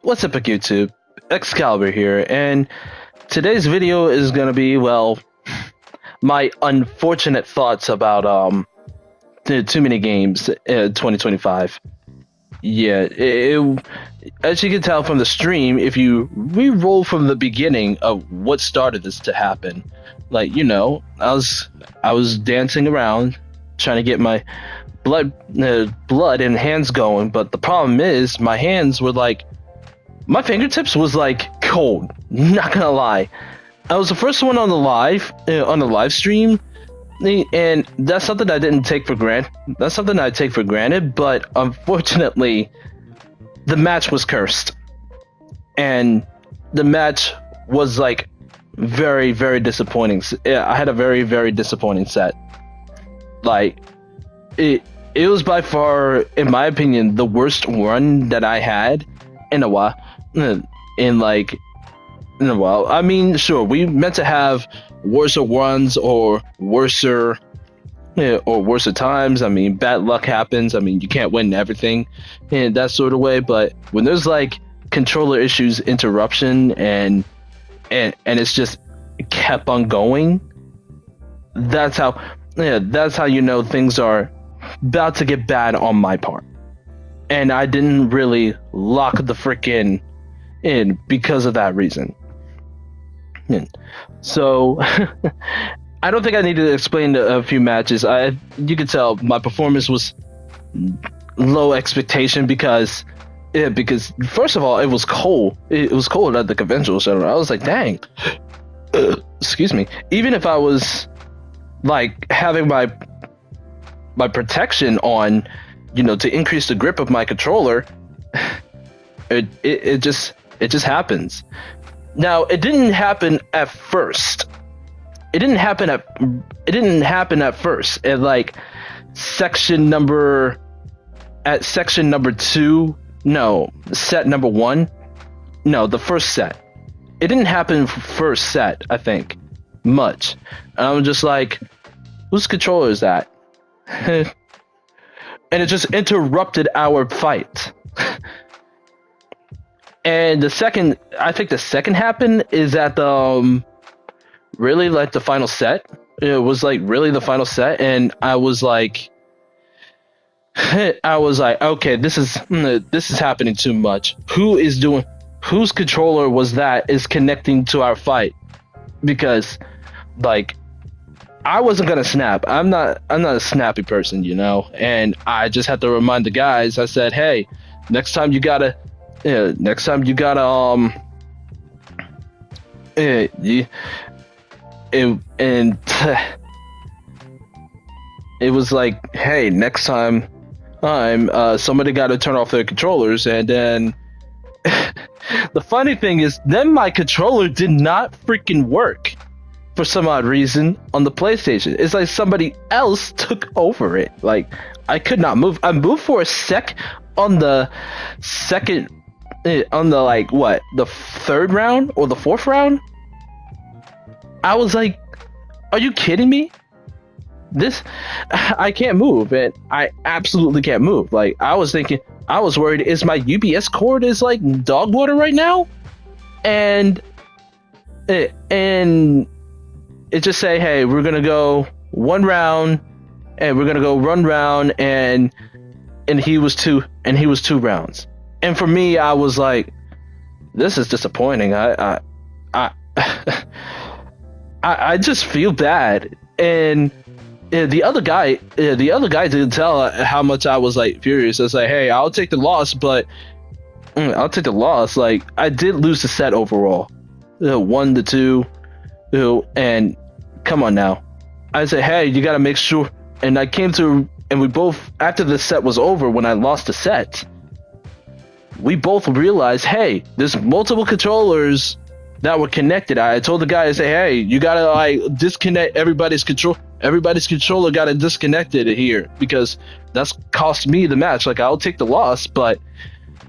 What's up, YouTube? Excalibur here, and today's video is gonna be, well, my unfortunate thoughts about too many games in 2025. Yeah, as you can tell from the stream, if you re-roll from the beginning of what started this to happen, like I was dancing around trying to get my blood and hands going, but the problem is my hands were like my fingertips was like cold. Not gonna lie, I was the first one on the live stream, and that's something I didn't take for granted. That's something I take for granted, but unfortunately, the match was cursed, and the match was like very, very disappointing. Yeah, I had a very, very disappointing set. Like it was by far, in my opinion, the worst run that I had in a while. In like in a while. I mean, sure, we meant to have worse runs or worser times. I mean, bad luck happens. I mean, you can't win everything in that sort of way. But when there's like controller issues, interruption, and it's just kept on going, that's how you know things are about to get bad on my part. And I didn't really lock the frickin' in because of that reason. So I don't think I need to explain a few matches. You could tell my performance was low expectation because first of all, it was cold. It was cold at the conventional center. I was like, dang. Excuse me. Even if I was like having my protection on, to increase the grip of my controller, it just happens. Now, it didn't happen at first. It didn't happen at first. At like section number 2, no, set number 1. No, the first set. It didn't happen first set, I think, much. And I'm just like, whose controller is that? And it just interrupted our fight. And I think the second happened is at the really like the final set. It was like really the final set, and I was like, okay, this is happening too much. Whose controller was that is connecting to our fight? Because like I wasn't gonna snap. I'm not a snappy person, and I just had to remind the guys. I said, hey, next time you gotta and it was like, hey, next time somebody got to turn off their controllers. And then the funny thing is, then my controller did not freaking work for some odd reason on the PlayStation. It's like somebody else took over it. Like, I could not move. I moved for a sec on the second, on the like what, the third round or the fourth round. I was like, are you kidding me? I can't move, and I absolutely can't move. Like, I was worried, is my UBS cord is like dog water right now? And it just say, hey, we're gonna go one round, and we're gonna go one round, and he was two rounds. And for me, I was like, this is disappointing. I just feel bad. And the other guy didn't tell how much I was like furious. I was like, hey, I'll take the loss, but I'll take the loss. Like, I did lose the set overall, 1-2, and come on now. I said, hey, you got to make sure. And I came to, and we both, after the set was over, when I lost the set, we both realized, hey, there's multiple controllers that were connected. I told the guy, I say, hey, you gotta like disconnect everybody's control. Everybody's controller gotta disconnect it here, because that's cost me the match. Like, I'll take the loss, but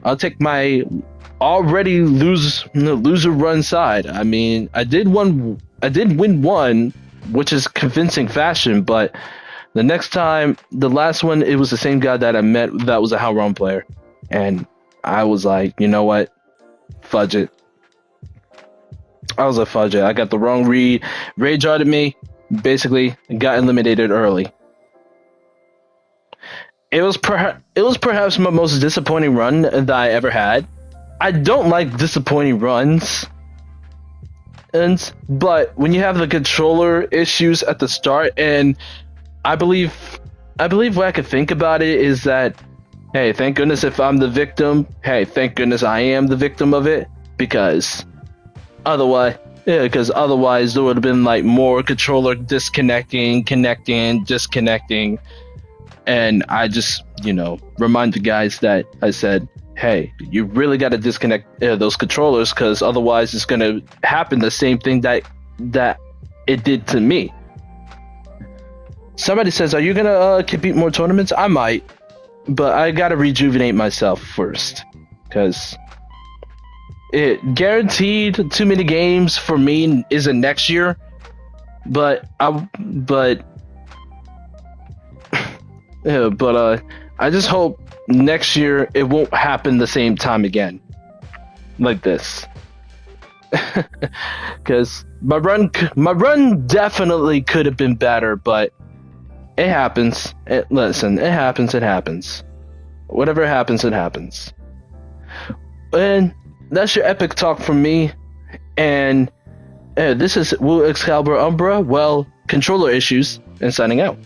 I'll take my already loser run side. I mean, I did win one, which is convincing fashion, but the next time, the last one, it was the same guy that I met that was a Halron player, and I was like, you know what? fudge it. I was a fudge it. I got the wrong read. Rage arted me. Basically, got eliminated early. It was perhaps my most disappointing run that I ever had. I don't like disappointing runs, but when you have the controller issues at the start, and I believe what I could think about it is that, hey, thank goodness if I'm the victim. Hey, thank goodness I am the victim of it, because otherwise there would have been like more controller disconnecting, connecting, disconnecting. And I just, remind the guys that I said, hey, you really got to disconnect those controllers, because otherwise it's going to happen the same thing that it did to me. Somebody says, are you going to compete more tournaments? I might, but I got to rejuvenate myself first, because it guaranteed too many games for me isn't next year, but I just hope next year it won't happen the same time again, like this. Because my run definitely could have been better, but it happens. It happens. Whatever happens, it happens. And that's your epic talk from me. And this is Wu Excalibur Umbra. Well, controller issues, and signing out.